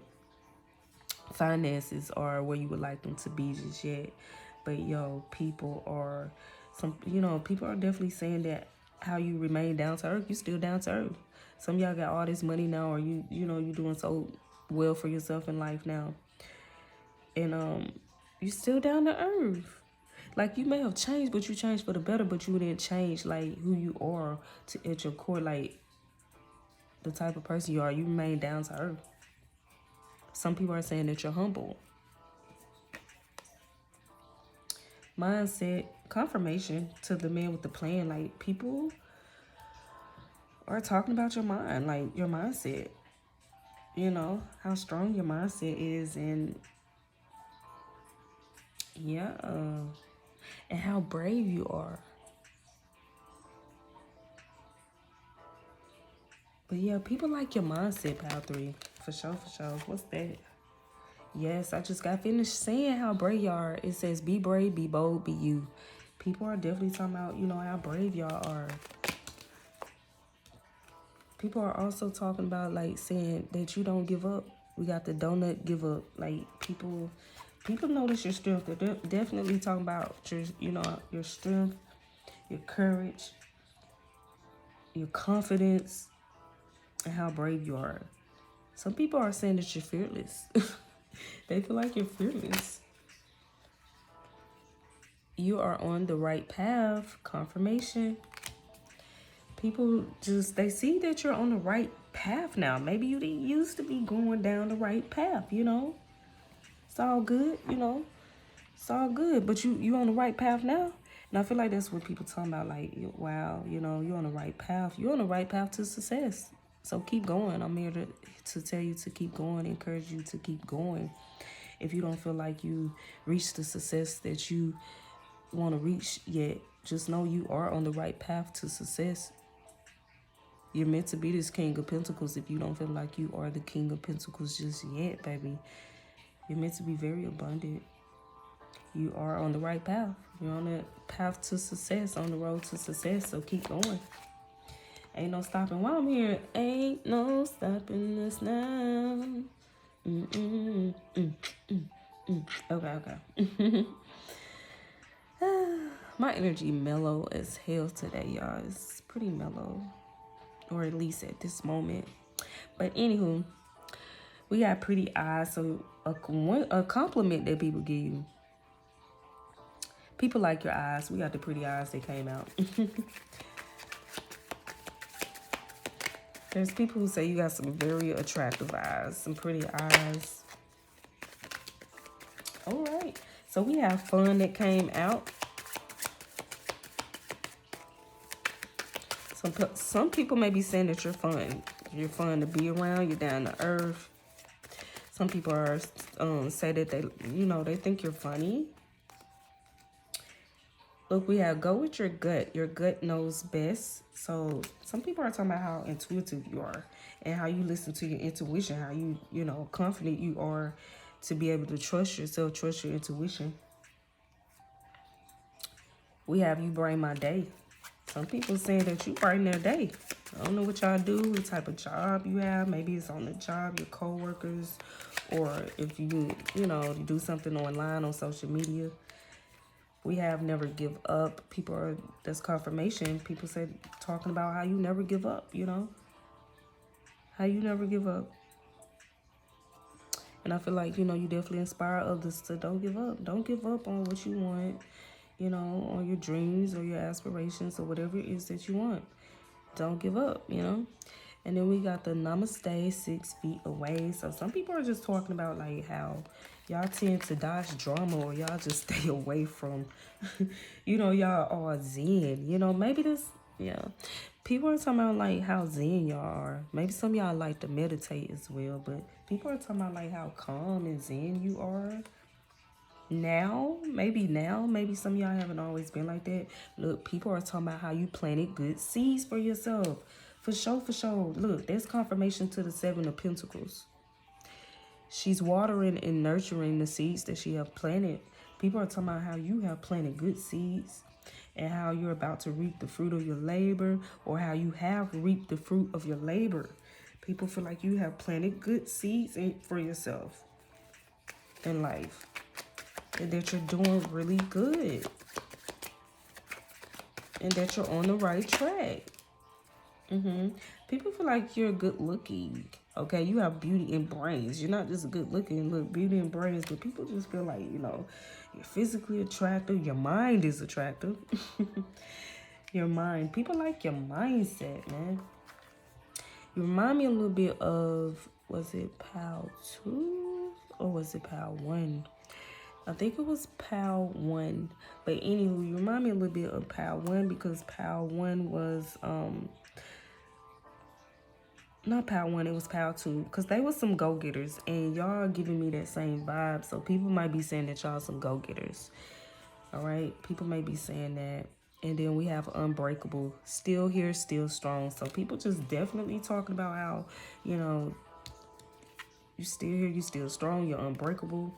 finances are where you would like them to be just yet. But, yo, people are, people are definitely saying that how you remain down to earth, you still down to earth. Some of y'all got all this money now, or you doing so well for yourself in life now. And you still down to earth. Like, you may have changed, but you changed for the better, but you didn't change, like, who you are at your core, like, the type of person you are. You remain down to earth. Some people are saying that you're humble. Mindset, confirmation to the man with the plan. Like, people are talking about your mind, like your mindset, you know, how strong your mindset is, and yeah, and how brave you are. But yeah, people like your mindset, pile 3. For sure, for sure. What's that? Yes, I just got finished saying how brave y'all are. It says, be brave, be bold, be you. People are definitely talking about, you know, how brave y'all are. People are also talking about, like, saying that you don't give up. We got the donut give up. Like, people notice your strength. They're definitely talking about your, you know, your strength, your courage, your confidence, and how brave you are. Some people are saying that you're fearless. They feel like you're fearless. You are on the right path. Confirmation. People just, they see that you're on the right path now. Maybe you didn't used to be going down the right path, you know. It's all good, you know. It's all good. But you on the right path now. And I feel like that's what people talking about. Like, wow, you know, you're on the right path. You're on the right path to success. So keep going. I'm here to tell you to keep going, encourage you to keep going. If you don't feel like you reached the success that you want to reach yet, just know you are on the right path to success. You're meant to be this King of Pentacles if you don't feel like you are the King of Pentacles just yet, baby. You're meant to be very abundant. You are on the right path. You're on the path to success, on the road to success, so keep going. Ain't no stopping while I'm here. Ain't no stopping us now. Okay. My energy mellow as hell today, y'all. It's pretty mellow. Or at least at this moment. But anywho, we got pretty eyes. So a compliment that people give you. People like your eyes. We got the pretty eyes that came out. There's people who say you got some very attractive eyes. Some pretty eyes. All right. So we have fun that came out. Some people may be saying that you're fun. You're fun to be around. You're down to earth. Some people are say that they, you know, they think you're funny. Look, we have go with your gut. Your gut knows best. So some people are talking about how intuitive you are and how you listen to your intuition. How you know, confident you are to be able to trust yourself, trust your intuition. We have you brighten my day. Some people saying that you brighten their day. I don't know what y'all do, what type of job you have. Maybe it's on the job, your co-workers, or if you know, do something online on social media. We have never give up. People are, that's confirmation. People said, talking about how you never give up, you know? How you never give up. And I feel like, you know, you definitely inspire others to don't give up. Don't give up on what you want. You know, on your dreams or your aspirations or whatever it is that you want. Don't give up, you know. And then we got the namaste 6 feet away. So some people are just talking about like how y'all tend to dodge drama or y'all just stay away from, you know, y'all are zen. You know, maybe this, yeah. People are talking about like how zen y'all are. Maybe some of y'all like to meditate as well. But people are talking about like how calm and zen you are. Now, maybe some of y'all haven't always been like that. Look, people are talking about how you planted good seeds for yourself. For sure, for sure. Look, there's confirmation to the 7 of Pentacles. She's watering and nurturing the seeds that she have planted. People are talking about how you have planted good seeds and how you're about to reap the fruit of your labor, or how you have reaped the fruit of your labor. People feel like you have planted good seeds for yourself in life. And that you're doing really good. And that you're on the right track. People feel like you're good looking. Okay, you have beauty and brains. You're not just good looking, look, beauty and brains. But people just feel like, you know, you're physically attractive. Your mind is attractive. Your mind. People like your mindset, man. You remind me a little bit of, was it Pal 2 or was it Pal 1? I think it was Pal 1. But anywho, you remind me a little bit of Pal 1 because Pal 1 was, not Pal 1, it was Pal 2. Because they were some go-getters. And y'all are giving me that same vibe. So people might be saying that y'all some go-getters. All right? People may be saying that. And then we have unbreakable, still here, still strong. So people just definitely talking about how, you know, you still here, you still strong, you're unbreakable.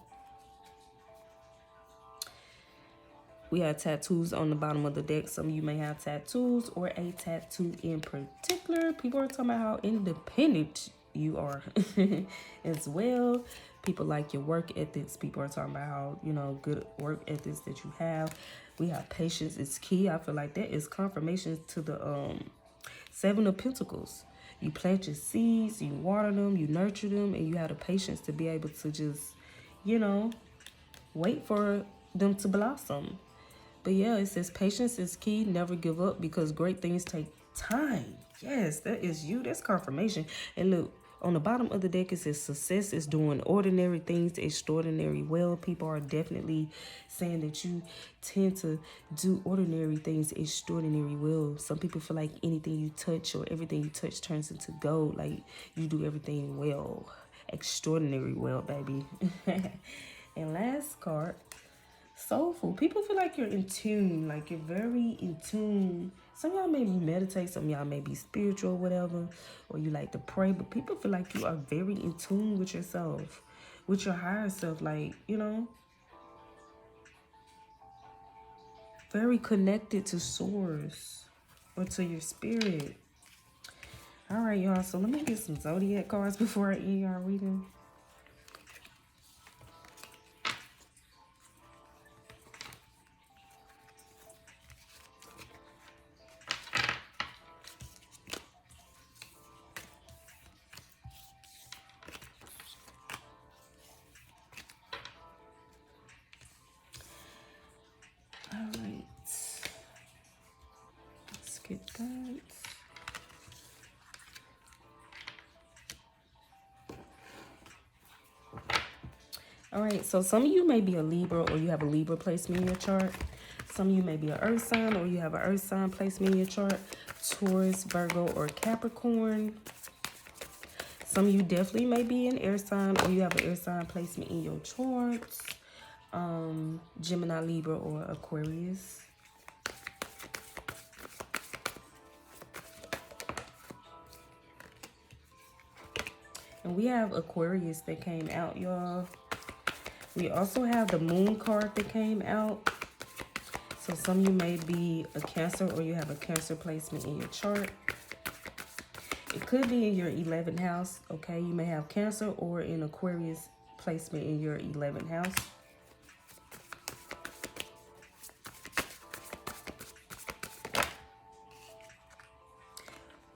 We have tattoos on the bottom of the deck. Some of you may have tattoos or a tattoo in particular. People are talking about how independent you are as well. People like your work ethics. People are talking about how, you know, good work ethics that you have. We have patience is key. I feel like that is confirmation to the Seven of Pentacles. You plant your seeds, you water them, you nurture them, and you have the patience to be able to just, you know, wait for them to blossom. But yeah, it says patience is key. Never give up because great things take time. Yes, that is you. That's confirmation. And look, on the bottom of the deck, it says success is doing ordinary things extraordinary well. People are definitely saying that you tend to do ordinary things extraordinary well. Some people feel like anything you touch or everything you touch turns into gold. Like you do everything well. Extraordinary well, baby. And last card. Soulful. People feel like you're in tune, like you're very in tune. Some of y'all maybe meditate, some of y'all may be spiritual or whatever, or you like to pray, but people feel like you are very in tune with yourself, with your higher self, like, you know, very connected to source or to your spirit. All right, y'all, so let me get some zodiac cards before I end y'all reading. Get that. All right, so some of you may be a Libra or you have a Libra placement in your chart. Some of you may be an Earth sign or you have an Earth sign placement in your chart. Taurus, Virgo, or Capricorn. Some of you definitely may be an air sign or you have an air sign placement in your charts. Gemini, Libra, or Aquarius. And we have Aquarius that came out, y'all. We also have the Moon card that came out. So some of you may be a Cancer or you have a Cancer placement in your chart. It could be in your 11th house, okay? You may have Cancer or an Aquarius placement in your 11th house.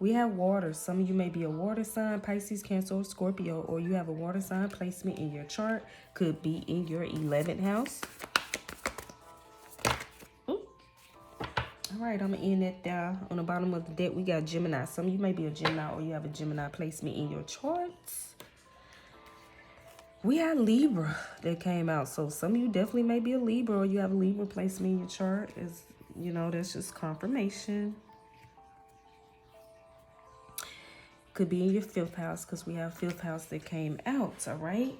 We have water. Some of you may be a water sign, Pisces, Cancer, or Scorpio, or you have a water sign placement in your chart. Could be in your 11th house. Ooh. All right, I'm going to end that there. On the bottom of the deck, we got Gemini. Some of you may be a Gemini or you have a Gemini placement in your charts. We have Libra that came out. So some of you definitely may be a Libra or you have a Libra placement in your chart. Is, you know, that's just confirmation. Could be in your 5th house because we have 5th house that came out. All right.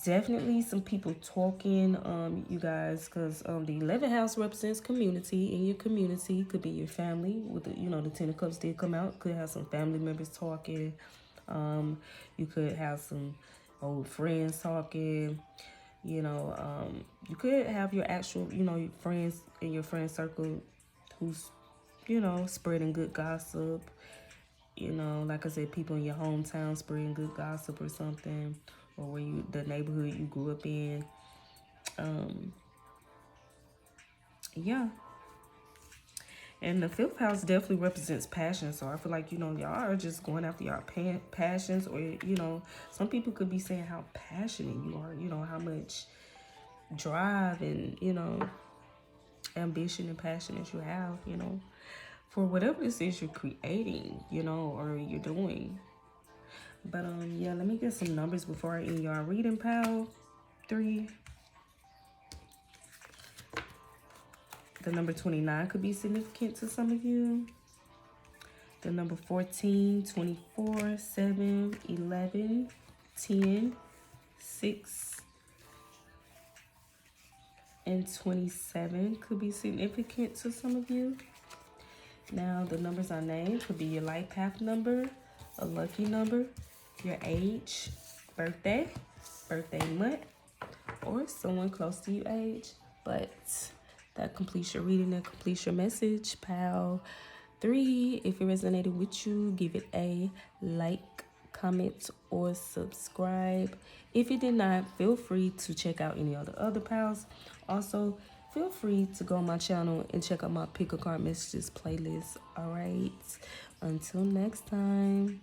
Definitely some people talking, you guys, because the 11th house represents community. In your community, could be your family. With the, you know, the 10 of Cups did come out. Could have some family members talking. You could have some old friends talking. You know, you could have your actual, you know, your friends in your friend circle who's, you know, spreading good gossip. You know, like I said, people in your hometown spreading good gossip or something, or where you, the neighborhood you grew up in. Yeah. And the 5th house definitely represents passion. So I feel like, you know, y'all are just going after y'all passions, or, you know, some people could be saying how passionate you are, you know, how much drive and, you know, ambition and passion that you have, you know, for whatever this is you're creating, you know, or you're doing. But yeah, let me get some numbers before I end y'all reading, pal. 3. The number 29 could be significant to some of you. The number 14, 24, 7, 11, 10, 6, and 27 could be significant to some of you. Now, the numbers I named could be your life path number, a lucky number, your age, birthday month, or someone close to your age. But that completes your reading, that completes your message, pal. 3, if it resonated with you, give it a like, comment, or subscribe. If it did not, feel free to check out any of the other pals. Also, feel free to go on my channel and check out my pick a card messages playlist. All right, until next time.